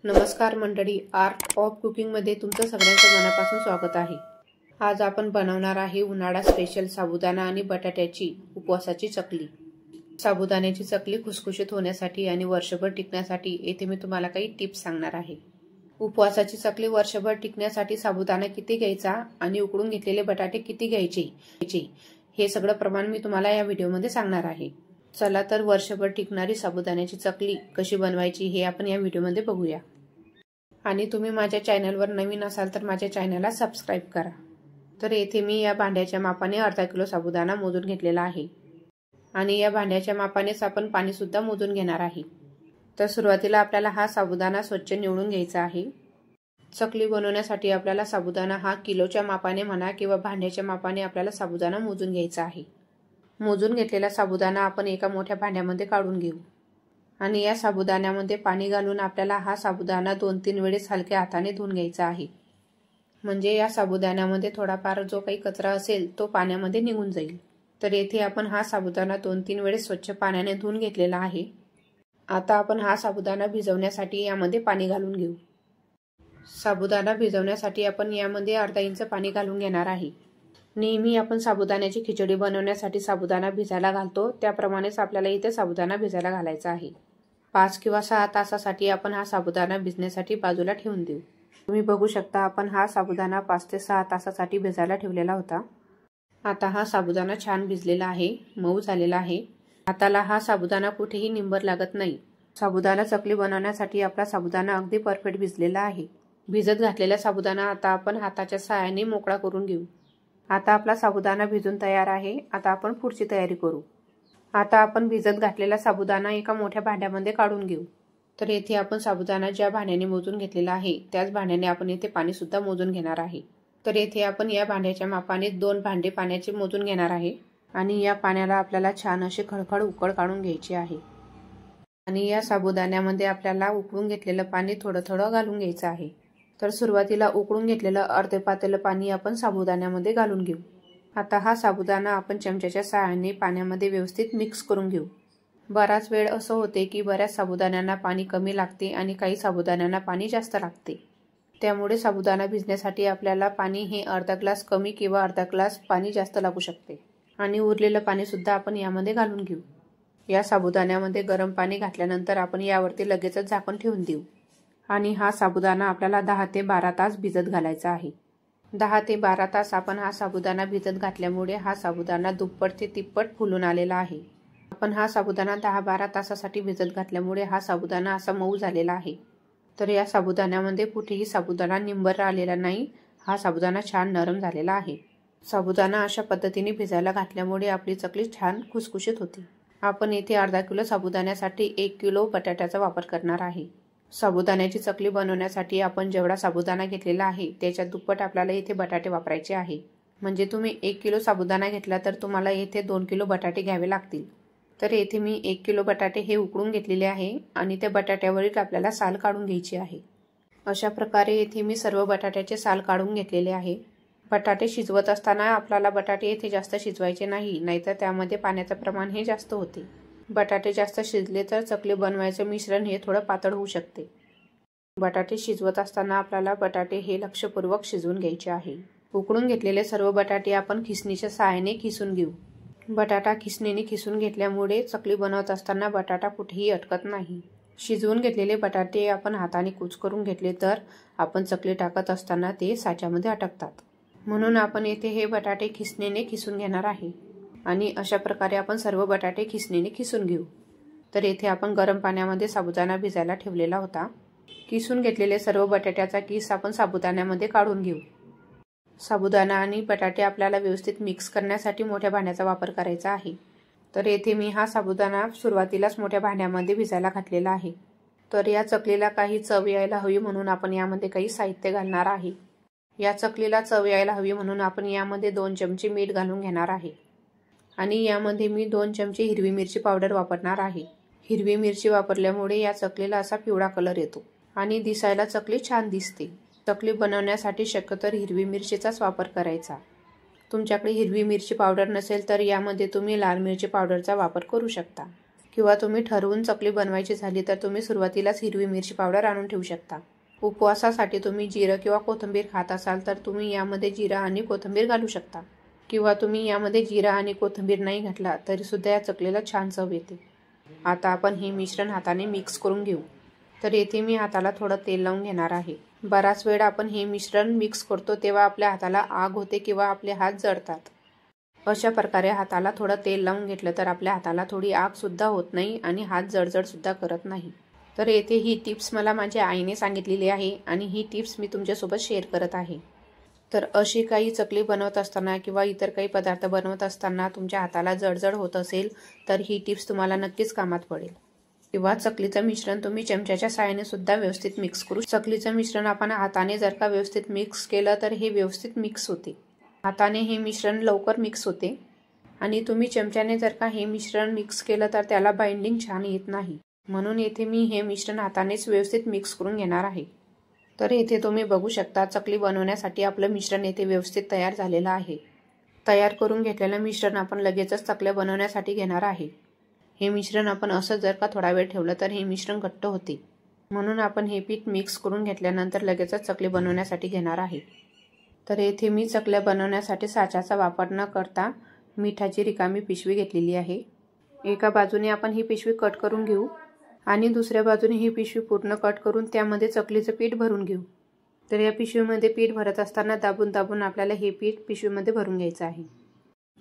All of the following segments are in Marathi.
नमस्कार मंडळी, आर्ट ऑफ कुकिंगमध्ये तुमचं सगळ्यांचं मनापासून स्वागत आहे। आज आपण बनवणार आहे उन्हाळा स्पेशल साबुदाणा आणि बटाट्याची उपवासाची चकली। साबुदाण्याची चकली खुसखुशीत होण्यासाठी आणि वर्षभर टिकण्यासाठी येथे मी तुम्हाला काही टिप्स सांगणार आहे। उपवासाची चकली वर्षभर टिकण्यासाठी साबुदाणा किती घ्यायचा आणि उकडून घेतलेले बटाटे किती घ्यायचे हे सगळं प्रमाण मी तुम्हाला या व्हिडिओमध्ये सांगणार आहे। चला तर वर्षभर टिकणारी साबुदाण्याची चकली कशी बनवायची हे आपण या व्हिडिओमध्ये बघूया। आणि तुम्ही माझ्या चॅनलवर नवीन असाल तर माझ्या चॅनलला सबस्क्राइब करा। तर येथे मी या भांड्याच्या मापाने अर्धा किलो साबुदाणा मोजून घेतलेला आहे आणि या भांड्याच्या मापानेच आपण पाणी सुद्धा मोजून घेणार आहे। तर सुरुवातीला आपल्याला हा साबुदाणा स्वच्छ निवडून घ्यायचा आहे। चकली बनवण्यासाठी आपल्याला साबुदाणा हा किलोच्या मापाने म्हणा किंवा भांड्याच्या मापाने आपल्याला साबुदाणा मोजून घ्यायचा आहे। मोजून घेतलेला साबुदाणा आपण एका मोठ्या भांड्यामध्ये काढून घेऊ आणि या साबुदाण्यामध्ये पाणी घालून आपल्याला हा साबुदाणा 2-3 वेळेस हलक्या हाताने धुवून घ्यायचा आहे। म्हणजे या साबुदाण्यामध्ये थोडाफार जो काही कचरा असेल तो पाण्यामध्ये निघून जाईल। तर येथे आपण हा साबुदाणा 2-3 वेळेस स्वच्छ पाण्याने धुवून घेतलेला आहे। आता आपण हा साबुदाणा भिजवण्यासाठी यामध्ये पाणी घालून घेऊ। साबुदाणा भिजवण्यासाठी आपण यामध्ये अर्धा इंच पाणी घालून घेणार आहे। नेहमी आपण साबुदाण्याची खिचडी बनवण्यासाठी साबुदाणा भिजायला घालतो त्याप्रमाणेच आपल्याला इथे साबुदाणा भिजायला घालायचा आहे। 5 किंवा 6 तासासाठी आपण हा साबुदाणा भिजण्यासाठी बाजूला ठेवून देऊ। तुम्ही बघू शकता आपण हा साबुदाणा 5 ते 6 तासासाठी भिजायला ठेवलेला होता। आता हा साबुदाणा छान भिजलेला आहे, मऊ झालेला आहे। हाताला हा साबुदाणा कुठेही निंबर लागत नाही। साबुदाणा चकली बनवण्यासाठी आपला साबुदाणा अगदी परफेक्ट भिजलेला आहे। भिजत घातलेला साबुदाणा आता आपण हाताच्या सहाय्याने मोकळा करून घेऊ। आता आपला साबुदाणा भिजून तयार आहे। आता आपण पुढची तयारी करू। आता आपण भिजत घातलेला साबुदाणा एका मोठ्या भांड्यामध्ये काढून घेऊ। तर येथे आपण साबुदाणा ज्या भांड्याने मोजून घेतलेला आहे त्याच भांड्याने आपण येथे पाणी सुद्धा मोजून घेणार आहे। तर येथे आपण या भांड्याच्या मापाने 2 भांडे पाण्याचे मोजून घेणार आहे आणि या पाण्याला आपल्याला छान असे खळखळ उकळ काढून घ्यायची आहे। आणि या साबुदाण्यामध्ये आपल्याला उकळून घेतलेलं पाणी थोडं थोडं घालून घ्यायचं आहे। तर सुरुवातीला उकळून घेतलेलं अर्धे पातेलं पाणी आपण साबुदाण्यामध्ये घालून घेऊ। आता हा साबुदाणा आपण चमच्याच्या सहाय्याने पाण्यामध्ये व्यवस्थित मिक्स करून घेऊ। बराच वेळ असं होते की बऱ्याच साबुदाण्यांना पाणी कमी लागते आणि काही साबुदाण्यांना पाणी जास्त लागते। त्यामुळे साबुदाणा भिजण्यासाठी आपल्याला पाणी हे अर्धा ग्लास कमी किंवा अर्धा ग्लास पाणी जास्त लागू शकते आणि उरलेलं पाणी सुद्धा आपण यामध्ये घालून घेऊ। या साबुदाण्यामध्ये गरम पाणी घातल्यानंतर आपण यावरती लगेचच झाकण ठेवून देऊ आणि हा साबुदाणा आपल्याला 10 ते 12 तास भिजत घालायचा आहे। 10 ते 12 तास आपण हा साबुदाणा भिजत घातल्यामुळे हा साबुदाणा दुप्पट ते तिप्पट फुलून आलेला आहे। आपण हा साबुदाणा 10-12 तासासाठी भिजत घातल्यामुळे हा साबुदाणा असा मऊ झालेला आहे। तर या साबुदाण्यामध्ये कुठेही साबुदाणा निंबर आलेला नाही। हा साबुदाणा छान नरम झालेला आहे। साबुदाणा अशा पद्धतीने भिजायला घातल्यामुळे आपली चकली छान खुसखुशीत होते। आपण येथे अर्धा किलो साबुदाण्यासाठी 1 किलो बटाट्याचा वापर करणार आहे। साबुदाण्याची चकली बनवण्यासाठी आपण जेवढा साबुदाणा घेतलेला आहे त्याच्या दुप्पट आपल्याला इथे बटाटे वापरायचे आहे। म्हणजे तुम्ही 1 किलो साबुदाणा घेतला तर तुम्हाला येथे 2 किलो बटाटे घ्यावे लागतील। तर येथे मी 1 किलो बटाटे हे उकडून घेतलेले आहे आणि त्या बटाट्यावरील आपल्याला साल काढून घ्यायची आहे। अशा प्रकारे येथे मी सर्व बटाट्याचे साल काढून घेतलेले आहे। बटाटे शिजवत असताना आपल्याला बटाटे येथे जास्त शिजवायचे नाही, नाहीतर त्यामध्ये पाण्याचं प्रमाण हे जास्त होते। बटाटे जास्त शिजले तर चकली बनवायचं मिश्रण हे थोडं पातळ होऊ शकते। बटाटे शिजवत असताना आपल्याला बटाटे हे लक्षपूर्वक शिजवून घ्यायचे आहे। उकडून घेतलेले सर्व बटाटे आपण खिसणीच्या सहाय्याने खिसून घेऊ। बटाटा खिसणीने खिसून घेतल्यामुळे चकली बनवत असताना बटाटा कुठेही अटकत नाही। शिजवून घेतलेले बटाटे आपण हाताने कूच करून घेतले तर आपण चकली टाकत असताना ते साच्यामध्ये अटकतात। म्हणून आपण येथे हे बटाटे खिसणीने खिसून घेणार आहे आणि अशा प्रकारे आपण सर्व बटाटे खिसणीने खिसून घेऊ। तर येथे आपण गरम पाण्यामध्ये साबुदाणा भिजायला ठेवलेला होता। किसून घेतलेले सर्व बटाट्याचा किस आपण साबुदाण्यामध्ये काढून घेऊ। साबुदाणा आणि बटाटे आपल्याला व्यवस्थित मिक्स करण्यासाठी मोठ्या भांड्याचा वापर करायचा आहे। तर येथे मी हा साबुदाणा सुरुवातीलाच मोठ्या भांड्यामध्ये भिजायला घातलेला आहे। तर या चकलीला काही चव यायला हवी म्हणून आपण यामध्ये काही साहित्य घालणार आहे। या चकलीला चव यायला हवी म्हणून आपण यामध्ये 2 चमचे मीठ घालून घेणार आहे आणि यामध्ये मी 2 चमचे हिरवी मिरची पावडर वापरणार आहे। हिरवी मिरची वापरल्यामुळे या चकलीला असा पिवळा कलर येतो आणि दिसायला चकली छान दिसते। चकली बनवण्यासाठी शक्यतो हिरवी मिरचीचाच वापर करायचा। तुमच्याकडे हिरवी मिरची पावडर नसेल तर यामध्ये तुम्ही लाल मिरची पावडरचा वापर करू शकता। किंवा तुम्ही ठरवून चकली बनवायची झाली तर तुम्ही सुरुवातीलाच हिरवी मिरची पावडर आणून ठेवू शकता। उपवासासाठी तुम्ही जिरं किंवा कोथिंबीर खात असाल तर तुम्ही यामध्ये जिरं आणि कोथिंबीर घालू शकता, किंवा तुम्ही यामध्ये जिरं आणि कोथिंबीर नाही घातला तरी सुद्धा या चकलीला छान चव येते। आता आपण हे मिश्रण हाताने मिक्स करून घेऊ। तर येथे मी हाताला थोडं तेल लावून घेणार आहे। बराच वेळ आपण हे मिश्रण मिक्स करतो तेव्हा आपल्या हाताला आग होते किंवा आपले हात जळतात। अशा प्रकारे हाताला थोडं तेल लावून घेतलं तर आपल्या हाताला थोडी आग सुद्धा होत नाही आणि हात जळजळ सुद्धा करत नाही। तर येथे ही टिप्स मला माझ्या आईने सांगितलेली आहे आणि ही टिप्स मी तुमच्यासोबत शेअर करत आहे। तर अशी काही चकली बनवत असताना किंवा इतर काही पदार्थ बनवत असताना तुमच्या हाताला जळजळ होत असेल तर ही टिप्स तुम्हाला नक्कीच कामात पडेल। किंवा चकलीचं मिश्रण तुम्ही चमच्याच्या साहाय्याने सुद्धा व्यवस्थित मिक्स करू। चकलीचं मिश्रण आपण हाताने जर का व्यवस्थित मिक्स केलं तर हे व्यवस्थित मिक्स होते। हाताने हे मिश्रण लवकर मिक्स होते आणि तुम्ही चमच्याने जर का हे मिश्रण मिक्स केलं तर त्याला बाइंडिंग छान येत नाही। म्हणून येथे मी हे मिश्रण हातानेच व्यवस्थित मिक्स करून घेणार आहे। तर येथे तुम्ही बघू शकता चकली बनवण्यासाठी आपलं मिश्रण येथे व्यवस्थित तयार झालेलं आहे। तयार करून घेतलेलं मिश्रण आपण लगेचच चकल्या बनवण्यासाठी घेणार आहे। हे मिश्रण आपण असं जर का थोडा वेळ ठेवलं तर हे मिश्रण घट्ट होते, म्हणून आपण हे पीठ मिक्स करून घेतल्यानंतर लगेचच चकली बनवण्यासाठी घेणार आहे। तर येथे मी चकल्या बनवण्यासाठी साच्याचा वापर न करता मिठाची रिकामी पिशवी घेतलेली आहे। एका बाजूने आपण ही पिशवी कट करून घेऊ आणि दुसऱ्या बाजूने ही पिशवी पूर्ण कट करून त्यामध्ये चकलीचं पीठ भरून घेऊ। तर या पिशवीमध्ये पीठ भरत असताना दाबून दाबून आपल्याला हे पीठ पिशवीमध्ये भरून घ्यायचं आहे।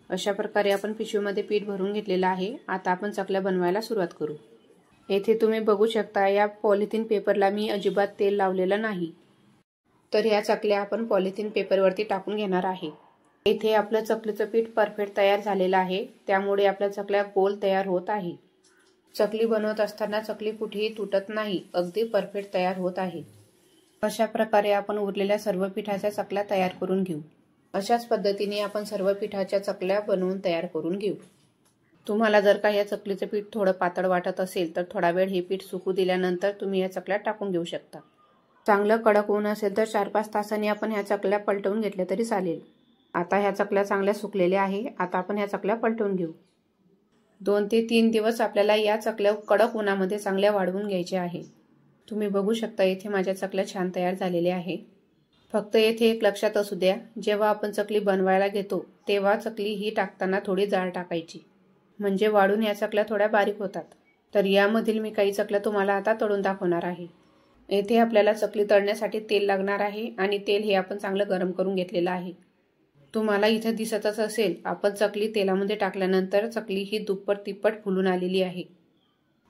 अशा प्रकारे आपण पिशवीमध्ये पीठ भरून घेतलेलं आहे। आता आपण चकल्या बनवायला सुरुवात करू। येथे तुम्ही बघू शकता या पॉलिथिन पेपरला मी अजिबात तेल लावलेलं नाही। तर या चकल्या आपण पॉलिथिन पेपरवरती टाकून घेणार आहे। येथे आपलं चकलीचं पीठ परफेक्ट तयार झालेलं आहे, त्यामुळे आपल्या चकल्या गोल तयार होत आहे। चकली बनवत असताना चकली कुठेही तुटत नाही, अगदी परफेक्ट तयार होत आहे। अशा प्रकारे आपण उरलेल्या सर्व पिठाच्या चकल्या तयार करून घेऊ। अशाच पद्धतीने आपण सर्व पिठाच्या चकल्या बनवून तयार करून घेऊ। तुम्हाला जर का या चकलीचं पीठ थोडं पातळ वाटत असेल तर थोडा वेळ हे पीठ सुकू दिल्यानंतर तुम्ही या चकल्या टाकून घेऊ शकता। चांगलं कडक ऊन असेल तर 4-5 तासांनी आपण ह्या चकल्या पलटवून घेतल्या तरी चालेल। आता ह्या चकल्या चांगल्या सुकलेल्या आहे। आता आपण ह्या चकल्या पलटवून घेऊ। 2 ते 3 दिवस आपल्याला या चकल्या कडक उन्हामध्ये चांगल्या वाळवून घ्यायच्या आहे। तुम्ही बघू शकता इथे माझ्या चकल्या छान तयार झालेल्या आहे। फक्त येथे एक लक्षात असू द्या, जेव्हा आपण चकली बनवायला घेतो तेव्हा चकली ही टाकताना थोडी जाड टाकायची, म्हणजे वाळून या चकल्या थोड्या बारीक होतात। तर यामधील मी काही चकल्या तुम्हाला आता तळून दाखवणार आहे। येथे आपल्याला चकली तळण्यासाठी तेल लागणार आहे आणि तेल हे आपण चांगलं गरम करून घेतलेलं आहे। तुम्हाला इथे दिसतच असेल, आपण चकली तेलामध्ये टाकल्यानंतर चकली ही दुप्पट तिप्पट फुलून आलेली आहे।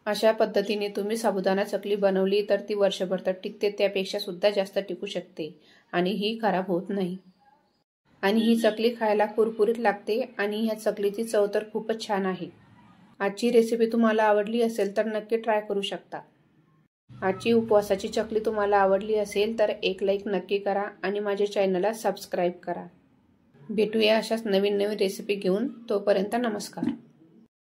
अशा पद्धतीने तुम्ही साबुदाणा चकली बनवली तर ती वर्षभर तर टिकते, त्यापेक्षा सुद्धा जास्त टिकू शकते आणि ही खराब होत नाही। आणि ही चकली खायला कुरकुरीत लागते आणि ह्या चकलीची चव तर खूपच छान आहे। आजची रेसिपी तुम्हाला आवडली असेल तर नक्की ट्राय करू शकता। आजची उपवासाची चकली तुम्हाला आवडली असेल तर एक लाईक नक्की करा आणि माझ्या चॅनलला सबस्क्राईब करा। भेटूया अशाच नवीन रेसिपी घेऊन, तोपर्यंत नमस्कार।